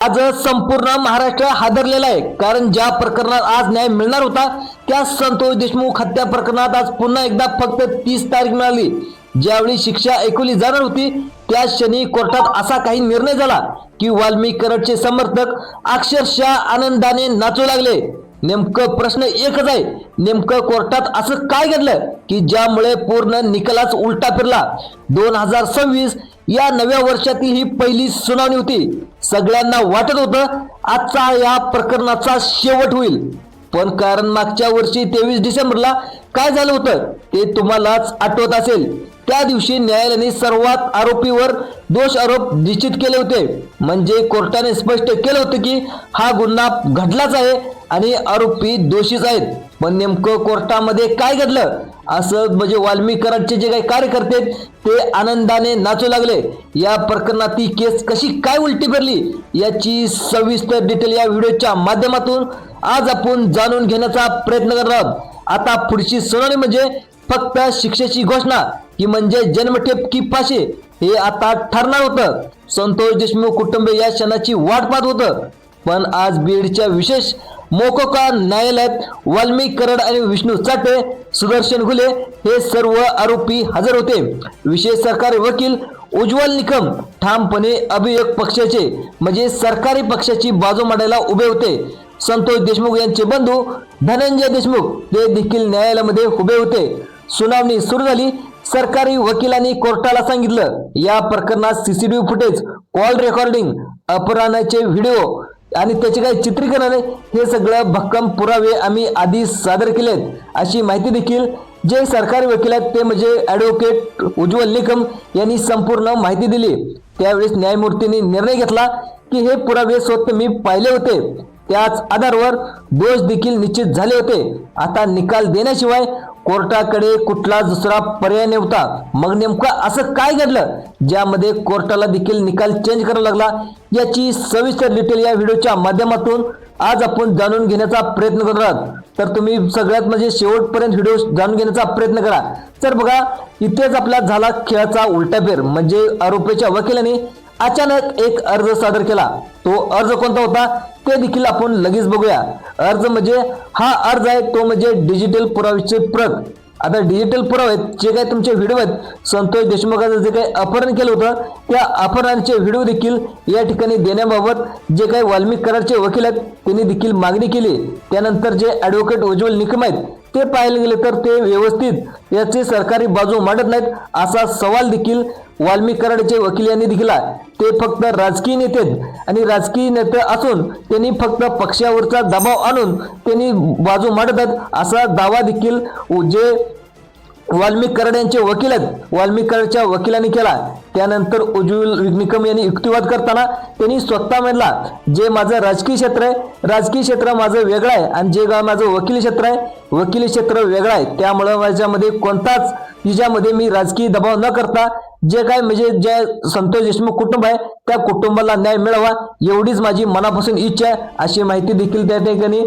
आज संपूर्ण महाराष्ट्र हादरलेला आहे, कारण ज्या प्रकरणात आज न्याय मिळणार होता त्या संतोष देशमुख हत्या प्रकरणात आज पुन्हा एकदा फक्त 30 तारीख मिळाली। ज्यावेळी शिक्षा ऐकवली जाणार होती त्या क्षणी कोर्टात असा काही निर्णय झाला की वाल्मिक कराडचे समर्थक अक्षरशः आनंदाने नाचू लागले। नेमकं प्रश्न एकच आहे, नेमकं कोर्टात असं काय घडलं की ज्यामुळे पूर्ण निकालाच उलटा फिरला। 2026 या नव्या वर्षातील ही पहिली सुनावणी होती। सगळ्यांना वाटत होतं आजचा या प्रकरणाचा शेवट होईल, पण कारण मागच्या वर्षी 23 डिसेंबरला काय झालं होतं ते तुम्हालाच आठवत असेल। त्या दिवशी न्यायालयाने सर्वात आरोपीवर दोष आरोप निश्चित केले होते, म्हणजे कोर्टाने स्पष्ट केलं होतं की हा गुन्हा घडलाच आहे आणि आरोपी दोषीच आहेत। पण नेमकं कोर्टामध्ये काय घडलं असं म्हणजे वाल्मिक कराडचे जे काही कार्यकर्ते ते आनंदाने नाचू लागले। या प्रकरणात ती केस कशी काय उलटी फिरली याची सविस्तर डिटेल या व्हिडिओच्या माध्यमातून आज आपण जाणून घेण्याचा प्रयत्न करणार आहोत। आता पुढची सुनावणी म्हणजे फक्त शिक्षेची घोषणा की म्हणजे जन्मठेप की फाशी हे आता ठरणार होतं। संतोष देशमुख कुटुंब या क्षणाची वाट पाहत होतं, पण आज बीडच्या विशेष मोकोका न्यायालयात वाल्मिक कराड आणि विष्णू चाटे, सुदर्शन घुले हे सर्व आरोपी हजर होते। विशेष सरकारी वकील उज्ज्वल निकम ठामपणे अभियोग पक्षाचे म्हणजे सरकारी पक्षाची बाजू मांडायला उभे होते। संतोष देशमुख यांचे बंधू धनंजय देशमुख ते देखील न्यायालयामध्ये उभे होते। सुनावणी सुरू झाली। सरकारी वकिलांनी कोर्टाला सांगितलं या प्रकरणात सीसीटीव्ही फुटेज, कॉल रेकॉर्डिंग, अपहरणाचे व्हिडिओ आणि त्याचे काही चित्रीकरण हे सगळं भक्कम पुरावे आम्ही आधी सादर केलेत अशी माहिती देखील जे सरकारी वकील आहेत ते म्हणजे ॲडव्होकेट उज्ज्वल निकम यांनी संपूर्ण माहिती दिली। त्यावेळेस न्यायमूर्तींनी निर्णय घेतला की हे पुरावे स्वतः मी पाहिले होते, त्याच आधारावर दोष देखील निश्चित झाले होते। आता निकाल देण्याशिवाय कोर्टाकडे कुठला दुसरा पर्याय नव्हता। मग नेमकं असं काय घडलं ज्यामध्ये कोर्टाला देखील निकाल चेंज करावा लागला याची सविस्तर डिटेल या व्हिडिओच्या माध्यमातून आज आपण जाणून घेण्याचा प्रयत्न करणार आहोत। तर तुम्ही सगळ्यात म्हणजे शेवटपर्यंत व्हिडिओ जाणून घेण्याचा प्रयत्न करा। तर बघा, इथेच आपला झाला खेळाचा उलटाफेर, म्हणजे आरोपीच्या वकिलांनी अचानक एक अर्ज सादर केला। तो अर्ज कोणता होता ते देखील आपण लगेच बघूया। अर्ज म्हणजे हा अर्ज आहे तो म्हणजे डिजिटल पुराव्याची प्रत। आता डिजिटल पुरावे जे काही तुमचे व्हिडिओ आहेत, संतोष देशमुखाचं जे काही अपहरण केलं होतं त्या अपहरणाचे व्हिडिओ देखील या ठिकाणी देण्याबाबत जे काही वाल्मिक कराडचे वकील आहेत त्यांनी देखील मागणी केली। त्यानंतर जे ॲडव्होकेट उज्ज्वल निकम आहेत ते पाहायला गेले तर ते व्यवस्थित याची सरकारी बाजू मांडत नाहीत असा सवाल देखील वाल्मिक कराडचे वकील यांनी दिला। ते फक्त राजकीय नेते आणि राजकीय नेते असून त्यांनी फक्त पक्षावरचा दबाव आणून त्यांनी बाजू मांडतात असा दावा देखील जे वाल्मिक कराड यांचे वकील आहेत वाल्मिक कराडच्या वकिलांनी केला। त्यानंतर उज्ज्वल निकम यांनी युक्तिवाद करताना त्यांनी स्वतः म्हणला जे माझं राजकीय क्षेत्र आहे, राजकीय क्षेत्र माझं वेगळं आहे आणि जे माझं वकिली क्षेत्र आहे, वकिली क्षेत्र वेगळं आहे, त्यामुळे माझ्यामध्ये कोणताच तिच्यामध्ये मी राजकीय दबाव न करता जे काय म्हणजे जे संतोष देशमुख कुटुंब आहे त्या कुटुंबाला न्याय मिळावा एवढीच माझी मनापासून इच्छा आहे अशी माहिती देखील त्या ठिकाणी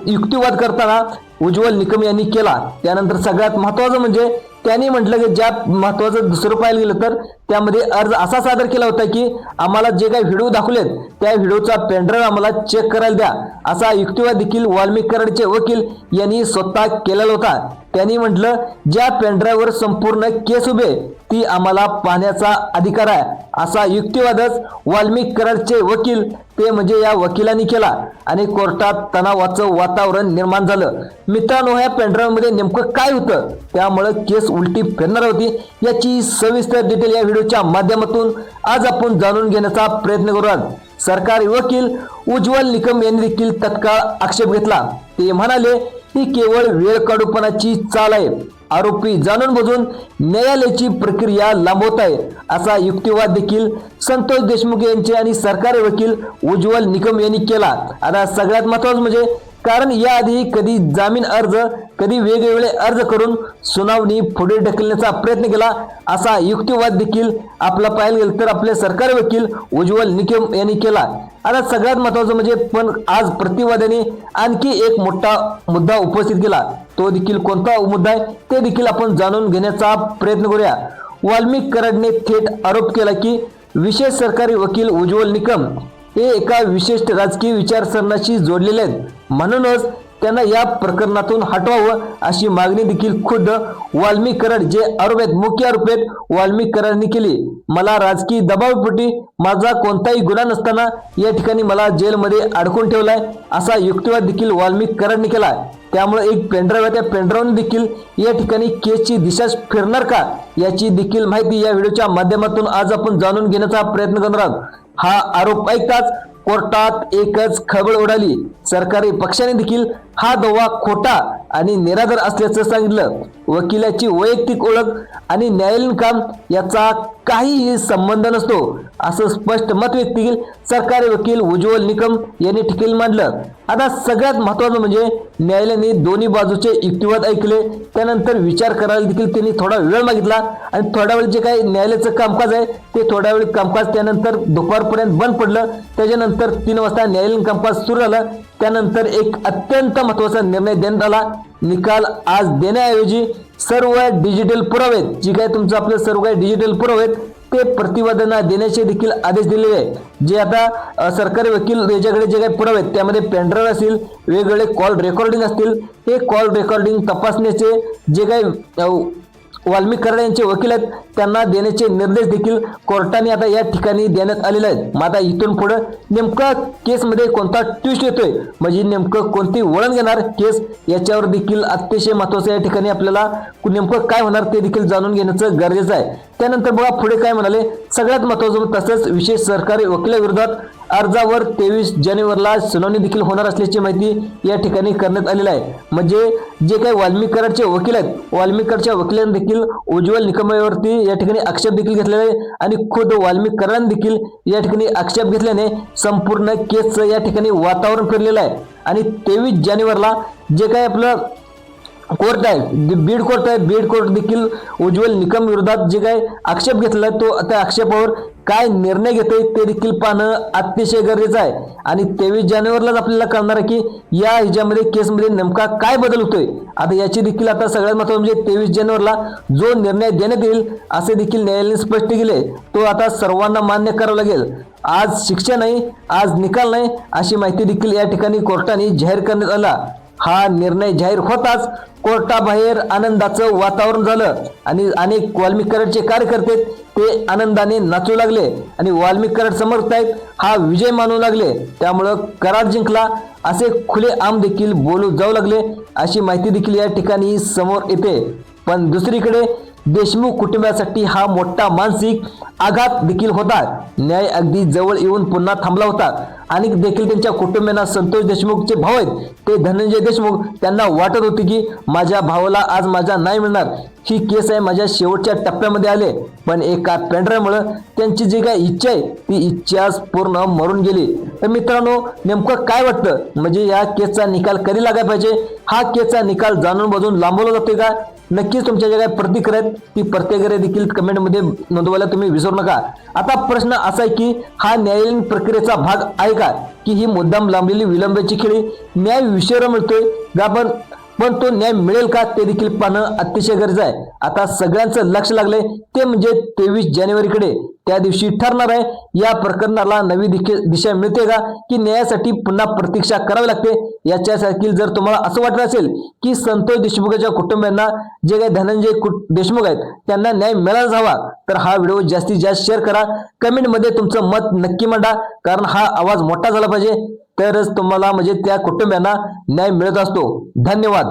युक्तिवाद करताना उज्ज्वल निकम यांनी केला। त्यानंतर सगळ्यात महत्त्वाचं म्हणजे त्यांनी म्हटलं की ज्या महत्त्वाचं दुसरं पाहायला गेलं तर त्यामध्ये अर्ज असा सादर केला होता की आम्हाला जे काही व्हिडिओ दाखवलेत त्या व्हिडिओचा पेनड्राईव्ह आम्हाला चेक करायला द्या असा युक्तिवाद देखील वाल्मिक कराडचे वकील यांनी स्वतः केलेला होता। त्यांनी म्हटलं ज्या पेनड्राईव्हवर संपूर्ण केस उभे ती आम्हाला पाहण्याचा अधिकार आहे असा युक्तिवादच वाल्मिक कराडचे वकील ते म्हणजे या वकिलांनी केला आणि कोर्टात तणावाचं वातावरण निर्माण झालं। मित्रांनो, ह्या पेनड्राईव्ह मध्ये नेमकं काय होतं त्यामुळे केस उलटी फिरणार होती याची सविस्तर डिटेल या व्हिडिओच्या माध्यमातून आज आपण जाणून घेण्याचा प्रयत्न करूया। सरकारी वकील उज्ज्वल निकम यांनी देखील तत्काळ आक्षेप घेतला। ते म्हणाले ही केवळ वेळकाढूपणाची चाल आहे, आरोपी जाणून बुजून न्यायालयाची प्रक्रिया लांबवत आहे असा युक्तिवाद देखील संतोष देशमुख यांचे आणि सरकारी वकील उज्ज्वल निकम यांनी केला। आता सगळ्यात महत्त्वाचं म्हणजे कारण याआधी कधी जामीन अर्ज कधी वेगवेगळे अर्ज करून सुनावणी पुढे ढकलण्याचा प्रयत्न केला असा युक्तिवाद देखील आपला पाहायला गेलं तर आपले सरकारी वकील उज्ज्वल निकम यांनी केला। आता सगळ्यात महत्त्वाचं म्हणजे पण आज प्रतिवाद्याने आणखी एक मोठा मुद्दा उपस्थित केला, तो देखील कोणता मुद्दा आहे ते देखील आपण जाणून घेण्याचा प्रयत्न करूया। वाल्मिक कराडने थेट आरोप केला की विशेष सरकारी वकील उज्ज्वल निकम हे एका विशिष्ट राजकीय विचारसरणाशी जोडलेले आहेत. म्हणूनच त्यांना या प्रकरणातून हटवावं अशी मागणी देखील खुद्द वाल्मिक कराड जे आरोप आहेत, मुख्य आरोप आहेत, वाल्मिक कराडांनी केली. मला राजकीय दबावपोटी माझा कोणताही गुन्हा नसताना या ठिकाणी मला जेलमध्ये अडकून ठेवलाय असा युक्तिवाद देखील वाल्मिक कराडने केला. त्यामुळे एक पेनड्राईव्ह आहे, त्या पेनड्राईव्हने देखील या ठिकाणी केसची दिशा फिरणार का याची देखील माहिती या व्हिडिओच्या माध्यमातून आज आपण जाणून घेण्याचा प्रयत्न करणार आहोत. हा आरोप ऐकताच कोर्टात एकच खळबळ उडाली. सरकारी पक्षाने देखील हा दावा खोटा आणि निराधार असल्याचं सांगितलं. वकिलाची वैयक्तिक ओळख आणि न्यायालयीन काम याचा काहीही संबंध नसतो असं स्पष्ट मत व्यक्त केलं सरकारी वकील उज्ज्वल निकम यांनी ठिकाणी मांडलं. आता सगळ्यात महत्त्वाचं म्हणजे न्यायालयाने दोन्ही बाजूचे युक्तिवाद ऐकले, त्यानंतर विचार करायला देखील त्यांनी थोडा वेळ मागितला आणि थोडा वेळ जे काही न्यायालयाचं कामकाज आहे ते थोड्या वेळ कामकाज त्यानंतर दुपारपर्यंत बंद पडलं. त्याच्यानंतर 3 वाजता न्यायालयीन कामकाज सुरू झालं. त्यानंतर एक अत्यंत महत्त्वाचा निर्णय देण्यात आला. निकाल आज देण्याऐवजी सर्व डिजिटल पुरावे जी काय तुमचं आपलं सर्व काही डिजिटल पुरावे ते प्रतिवादना देण्याचे देखील आदेश दिलेले आहे. जे आता सरकारी वकील याच्याकडे जे काही पुरावे आहेत त्यामध्ये पेनड्राईव्ह असतील, वेगवेगळे कॉल रेकॉर्डिंग असतील, हे कॉल रेकॉर्डिंग तपासण्याचे जे काही वाल्मिक कराड यांचे वकील आहेत त्यांना देण्याचे निर्देश देखील कोर्टाने आता या ठिकाणी देण्यात आलेले आहेत. मग आता इथून पुढे नेमकं केसमध्ये कोणता ट्विस्ट येतोय म्हणजे नेमकं कोणती वळण घेणार केस याच्यावर देखील अतिशय महत्त्वाचं या ठिकाणी आपल्याला नेमकं काय होणार ते देखील जाणून घेण्याचं गरजेचं आहे. त्यानंतर बघा पुढे काय म्हणाले, सगळ्यात महत्त्वाचं तसंच विशेष सरकारी वकिलाविरोधात अर्जावर 23 जानेवारीला सुनावणी देखील होणार असल्याची माहिती या ठिकाणी करण्यात आलेली आहे. म्हणजे जे काही वाल्मिक कराडचे वकील आहेत, वाल्मिक कराडच्या वकिलांनी देखील उज्ज्वल निकमावरती या ठिकाणी आक्षेप देखील घेतलेला आहे आणि खुद वाल्मिक कराडांनी देखील या ठिकाणी आक्षेप घेतल्याने संपूर्ण केसचं या ठिकाणी वातावरण फिरलेलं आहे. आणि 23 जानेवारीला जे काही आपलं कोर्ट आहे, बीड कोर्ट आहे, बीड कोर्ट देखील उज्ज्वल निकम विरोधात जे काही आक्षेप घेतला आहे तो त्या आक्षेपावर काय निर्णय घेते ते देखील पाहणं अतिशय गरजेचं आहे. आणि 23 जानेवारीलाच आपल्याला कळणार आहे की या ह्याच्यामध्ये केसमध्ये नेमका काय बदल होतोय. आता याची देखील आता सगळ्यात महत्त्वाचं म्हणजे 23 जानेवारीला जो निर्णय देण्यात येईल असे देखील न्यायालयाने स्पष्ट केले, तो आता सर्वांना मान्य करावा लागेल. आज शिक्षा नाही, आज निकाल नाही अशी माहिती देखील या ठिकाणी कोर्टाने जाहीर करण्यात आला. हा निर्णय जाहीर होताच कोर्टाबाहेर आनंदाचं वातावरण झालं आणि अनेक वाल्मिक कराडचे कार्यकर्ते ते आनंदाने नाचू लागले आणि वाल्मिक कराड समर्थक आहेत हा विजय मानू लागले. त्यामुळं कराड जिंकला असे खुले आम देखील बोलू जाऊ लागले अशी माहिती देखील या ठिकाणी समोर येते. पण दुसरीकडे देशमुख कुटुंबासाठी हा मोठा मानसिक आघात देखील होता. न्याय अगदी जवळ येऊन पुन्हा थांबला होता आणि देखील त्यांच्या कुटुंबियांना संतोष देशमुखचे भाऊ आहेत ते धनंजय देशमुख त्यांना वाटत होते की माझ्या भावाला आज माझा न्याय मिळणार, ही केस आहे माझ्या शेवटच्या टप्प्यामध्ये आले. पण एका पेनड्राईव्हमुळे त्यांची जी काही इच्छा आहे ती इच्छाच पूर्ण मरून गेली. तर मित्रांनो नेमकं काय वाटतं म्हणजे या केसचा निकाल कधी लागायला पाहिजे, हा केसचा निकाल जाणून बघून लांबवला जातोय का, नक्कीच तुमच्या ज्या काही प्रतिक्रिया आहेत ती प्रतिक्रिया देखील कमेंटमध्ये नोंदवायला तुम्ही विसरू नका. आता प्रश्न असा आहे की हा न्यायालयीन प्रक्रियेचा भाग आहे का की ही मुद्दाम लांबलेली विलंबाची खेळी न्याय विषयावर मिळतोय का, पण तो न्याय मिळेल का ते देखील पाहणं अतिशय गरजेचं आहे. आता सगळ्यांचं लक्ष लागलंय ते म्हणजे 23 जानेवारीकडे. त्या दिवशी ठरणार आहे या प्रकरणाला नवी दिशा मिळते का की न्यायासाठी पुन्हा प्रतीक्षा करावी लागते. याच्यासाठी जर तुम्हाला असं वाटत असेल की संतोष देशमुखाच्या कुटुंबियांना जे काही धनंजय देशमुख आहेत त्यांना न्याय मिळालाच हवा तर हा व्हिडिओ जास्तीत जास्त शेअर करा, कमेंटमध्ये तुमचं मत नक्की मांडा, कारण हा आवाज मोठा झाला पाहिजे तरच तुम्हाला म्हणजे त्या कुटुंबियांना न्याय मिळत असतो. धन्यवाद.